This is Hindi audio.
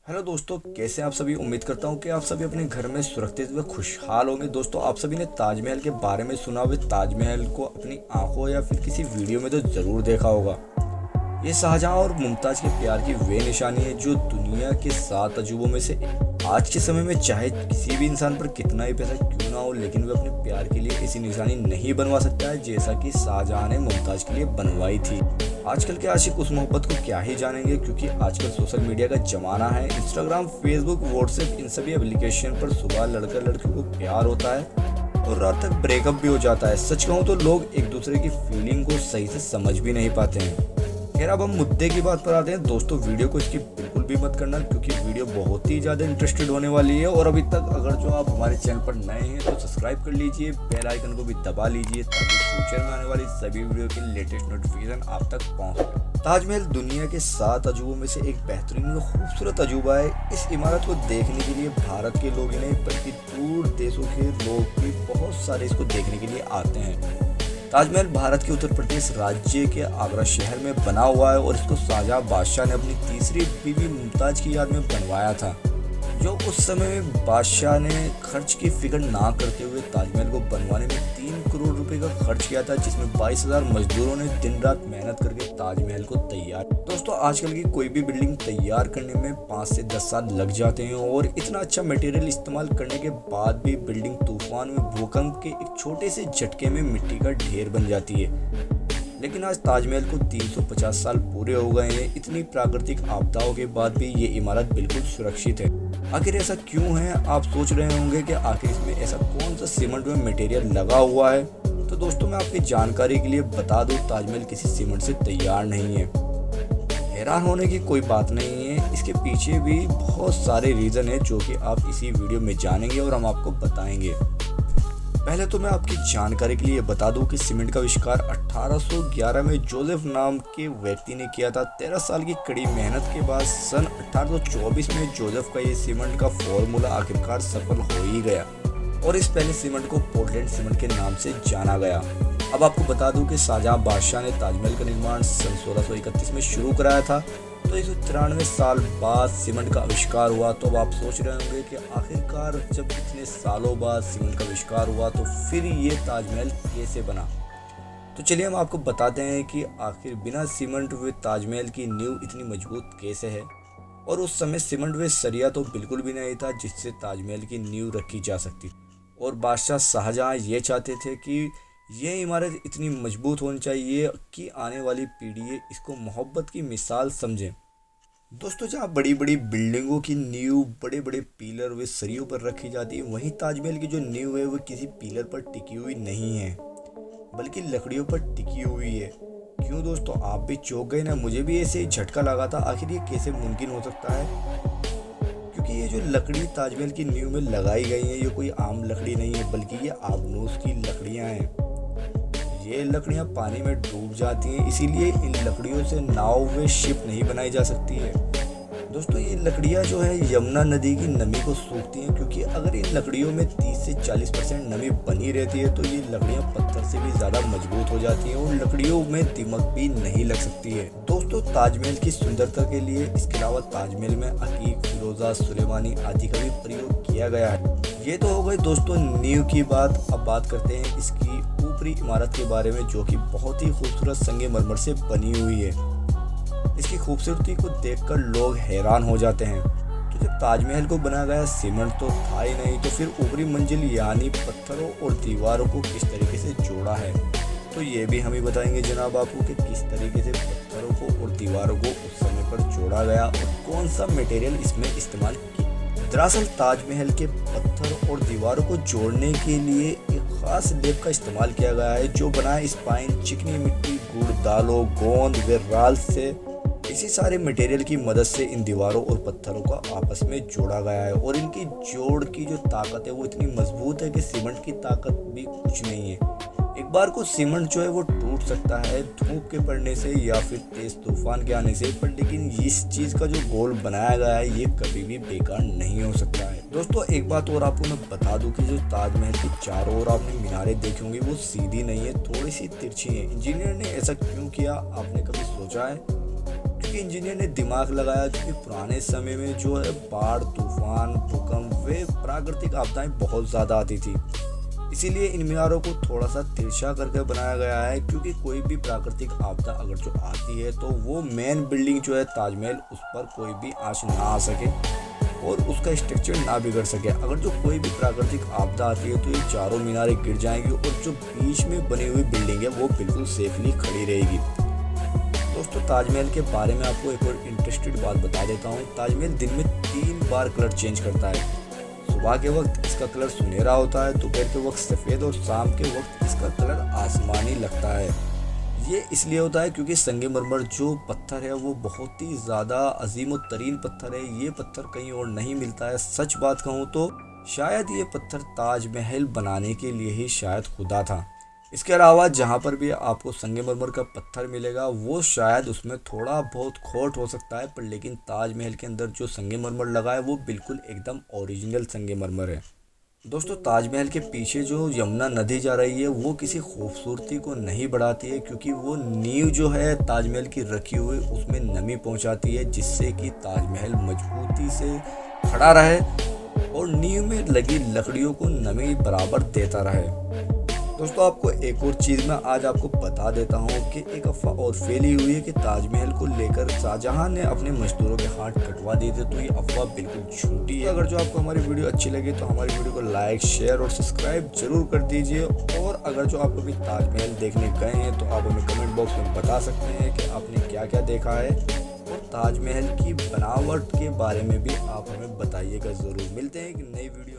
हेलो दोस्तों, कैसे आप सभी। उम्मीद करता हूँ कि आप सभी अपने घर में सुरक्षित व खुशहाल होंगे। दोस्तों, आप सभी ने ताजमहल के बारे में सुना हुआ। ताजमहल को अपनी आंखों या फिर किसी वीडियो में तो ज़रूर देखा होगा। ये शाहजहां और मुमताज़ के प्यार की वे निशानी है जो दुनिया के 7 अजूबों में से आज के समय में चाहे किसी भी इंसान पर कितना ही पैसा क्यों ना हो, लेकिन वह अपने प्यार के लिए ऐसी निशानी नहीं बनवा सकता है जैसा कि शाहजहां ने मुमताज़ के लिए बनवाई थी। आजकल के आशिक उस मोहब्बत को क्या ही जानेंगे, क्योंकि आजकल सोशल मीडिया का जमाना है। इंस्टाग्राम, फेसबुक, व्हाट्सएप, इन सभी एप्लीकेशन पर सुबह लड़का लड़की को प्यार होता है और रात तक ब्रेकअप भी हो जाता है। सच कहूँ तो लोग एक दूसरे की फीलिंग को सही से समझ भी नहीं पाते हैं। खैर, अब हम मुद्दे की बात पर आते हैं। दोस्तों, वीडियो को इसकी बिल्कुल भी मत करना, क्योंकि वीडियो बहुत ही ज़्यादा इंटरेस्टेड होने वाली है। और अभी तक अगर जो आप हमारे चैनल पर नए हैं तो सब्सक्राइब कर लीजिए, बेल आइकन को भी दबा लीजिए ताकि फ्यूचर में आने वाली सभी वीडियो की लेटेस्ट नोटिफिकेशन आप तक पहुँचे। ताजमहल दुनिया के 7 अजूबों में से एक बेहतरीन व खूबसूरत अजूबा है। इस इमारत को देखने के लिए भारत के लोग ही नहीं बल्कि दूर देशों के लोग भी बहुत सारे इसको देखने के लिए आते हैं। ताजमहल भारत के उत्तर प्रदेश राज्य के आगरा शहर में बना हुआ है और इसको शाहजहां बादशाह ने अपनी तीसरी बीवी मुमताज की याद में बनवाया था। जो उस समय बादशाह ने खर्च की फिक्र ना करते हुए ताजमहल को बनवाने में 3 करोड़ रुपए का खर्च किया था, जिसमें 22,000 मजदूरों ने दिन रात मेहनत करके ताजमहल को तैयार। दोस्तों, आजकल की कोई भी बिल्डिंग तैयार करने में 5 से 10 साल लग जाते हैं और इतना अच्छा मटेरियल इस्तेमाल करने के बाद भी बिल्डिंग तूफान में, भूकंप के एक छोटे से झटके में मिट्टी का ढेर बन जाती है। लेकिन आज ताजमहल को 350 साल पूरे हो गए हैं। इतनी प्राकृतिक आपदाओं के बाद भी ये इमारत बिल्कुल सुरक्षित है। आखिर ऐसा क्यों है, आप सोच रहे होंगे कि आखिर इसमें ऐसा कौन सा सीमेंट में मटेरियल लगा हुआ है। तो दोस्तों, मैं आपकी जानकारी के लिए बता दूं, ताजमहल किसी सीमेंट से तैयार नहीं है। हैरान होने की कोई बात नहीं है, इसके पीछे भी बहुत सारे रीज़न है जो कि आप इसी वीडियो में जानेंगे और हम आपको बताएंगे। पहले तो मैं आपकी जानकारी के लिए बता दूं कि सीमेंट का आविष्कार 1811 में जोसेफ नाम के व्यक्ति ने किया था। 13 साल की कड़ी मेहनत के बाद सन 1824 में जोसेफ का ये सीमेंट का फॉर्मूला आखिरकार सफल हो ही गया और इस पहले सीमेंट को पोर्टलैंड सीमेंट के नाम से जाना गया। अब आपको बता दूं कि शाहजहां बादशाह ने ताजमहल का निर्माण सन 1631 में शुरू कराया था। तो 193 साल बाद सीमेंट का आविष्कार हुआ। तो अब आप सोच रहे होंगे कि आखिरकार जब इतने सालों बाद सीमेंट का आविष्कार हुआ तो फिर ये ताजमहल कैसे बना। तो चलिए हम आपको बताते हैं कि आखिर बिना सीमेंट व ताजमहल की नींव इतनी मजबूत कैसे है। और उस समय सीमेंट व सरिया तो बिल्कुल भी नहीं था जिससे ताजमहल की नींव रखी जा सकती। और बादशाह शाहजहां ये चाहते थे कि ये इमारत इतनी मजबूत होनी चाहिए कि आने वाली पीढ़ी इसको मोहब्बत की मिसाल समझे। दोस्तों, जहाँ बड़ी बड़ी बिल्डिंगों की नींव बड़े बड़े पिलर व सरियों पर रखी जाती है, वहीं ताजमहल की जो नींव है वो किसी पिलर पर टिकी हुई नहीं है बल्कि लकड़ियों पर टिकी हुई है। क्यों दोस्तों, आप भी चौंक गए ना। मुझे भी ऐसे ही झटका लगा था, आखिर ये कैसे मुमकिन हो सकता है। क्योंकि ये जो लकड़ी ताजमहल की नींव में लगाई गई है ये कोई आम लकड़ी नहीं है बल्कि ये आबनूस की लकड़ियाँ हैं। ये लकड़ियाँ पानी में डूब जाती हैं, इसीलिए इन लकड़ियों से नाव व शिप नहीं बनाई जा सकती है। दोस्तों, ये लकड़ियाँ जो है यमुना नदी की नमी को सूखती हैं, क्योंकि अगर इन लकड़ियों में 30 से 40% नमी बनी रहती है तो ये लकड़ियाँ पत्थर से भी ज़्यादा मजबूत हो जाती हैं और लकड़ियों में दीमक भी नहीं लग सकती है। दोस्तों, ताजमहल की सुंदरता के लिए इसके अलावा ताजमहल में अकीक, फिरोजा, सुलेमानी आदि का भी प्रयोग किया गया है। ये तो हो गई दोस्तों नींव की बात। अब बात करते हैं इसकी ऊपरी इमारत के बारे में, जो कि बहुत ही खूबसूरत संगमरमर से बनी हुई है। इसकी खूबसूरती को देखकर लोग हैरान हो जाते हैं। तो जब ताजमहल को बनाया गया सीमेंट तो था ही नहीं, तो फिर ऊपरी मंजिल यानी पत्थरों और दीवारों को किस तरीके से जोड़ा है, तो ये भी हम ही बताएंगे जनाब आपको कि किस तरीके से पत्थरों को और दीवारों को उस समय पर जोड़ा गया और कौन सा मटेरियल इसमें इस्तेमाल किया। दरअसल ताजमहल के पत्थर और दीवारों को जोड़ने के लिए एक खास लेप का इस्तेमाल किया गया है जो बना है स्पाइन, चिकनी मिट्टी, गुड़, दालों, गोंद व राल से। इसी सारे मटेरियल की मदद से इन दीवारों और पत्थरों को आपस में जोड़ा गया है और इनकी जोड़ की जो ताकत है वो इतनी मजबूत है कि सीमेंट की ताकत भी कुछ नहीं है। एक बार को सीमेंट जो है वो टूट सकता है धूप के पड़ने से या फिर तेज तूफान के आने से, पर लेकिन इस चीज़ का जो गोल बनाया गया है ये कभी भी बेकार नहीं हो सकता है। दोस्तों, एक बात और आपको मैं बता दूं कि जो ताजमहल की चारों ओर आपने मीनारें देखी होंगी वो सीधी नहीं है, थोड़ी सी तिरछी है। इंजीनियर ने ऐसा क्यों किया, आपने कभी सोचा है? क्योंकि इंजीनियर ने दिमाग लगाया, क्योंकि पुराने समय में जो है बाढ़, तूफान, भूकंप वे प्राकृतिक आपदाएं बहुत ज़्यादा आती थी। इसीलिए इन मीनारों को थोड़ा सा तिरछा करके बनाया गया है, क्योंकि कोई भी प्राकृतिक आपदा अगर जो आती है तो वो मेन बिल्डिंग जो है ताजमहल, उस पर कोई भी आंच ना आ सके और उसका स्ट्रक्चर ना बिगड़ सके। अगर जो कोई भी प्राकृतिक आपदा आती है तो ये चारों मीनारें गिर जाएंगी और जो बीच में बनी हुई बिल्डिंग है वो बिल्कुल सेफली खड़ी रहेगी। दोस्तों, ताजमहल के बारे में आपको एक और इंटरेस्टेड बात बता देता हूँ। ताजमहल दिन में 3 बार कलर चेंज करता है। सुबह के वक्त इसका कलर सुनहरा होता है, दोपहर के वक्त सफ़ेद और शाम के वक्त इसका कलर आसमानी लगता है। ये इसलिए होता है क्योंकि संगमरमर जो पत्थर है वो बहुत ही ज़्यादा अजीम और तरीन पत्थर है। ये पत्थर कहीं और नहीं मिलता है। सच बात कहूँ तो शायद ये पत्थर ताजमहल बनाने के लिए ही शायद खुदा था। इसके अलावा जहाँ पर भी आपको संगमरमर का पत्थर मिलेगा वो शायद उसमें थोड़ा बहुत खोट हो सकता है, पर लेकिन ताजमहल के अंदर जो संगमरमर लगा है वो बिल्कुल एकदम ओरिजिनल संगमरमर है। दोस्तों, ताजमहल के पीछे जो यमुना नदी जा रही है वो किसी खूबसूरती को नहीं बढ़ाती है, क्योंकि वो नींव जो है ताजमहल की रखी हुई उसमें नमी पहुंचाती है, जिससे कि ताजमहल मजबूती से खड़ा रहे और नींव में लगी लकड़ियों को नमी बराबर देता रहे। दोस्तों, आपको एक और चीज़ मैं आज आपको बता देता हूँ कि एक अफवाह और फैली हुई है कि ताजमहल को लेकर शाहजहां ने अपने मजदूरों के हाथ कटवा दिए थे। तो ये अफवाह बिल्कुल झूठी है। अगर जो आपको हमारी वीडियो अच्छी लगी तो हमारी वीडियो को लाइक, शेयर और सब्सक्राइब जरूर कर दीजिए। और अगर जो आप कभी ताजमहल देखने गए हैं तो आप हमें कमेंट बॉक्स में बता सकते हैं कि आपने क्या क्या देखा है, और ताजमहल की बनावट के बारे में भी आप हमें बताइएगा ज़रूर। मिलते हैं एक नई वीडियो।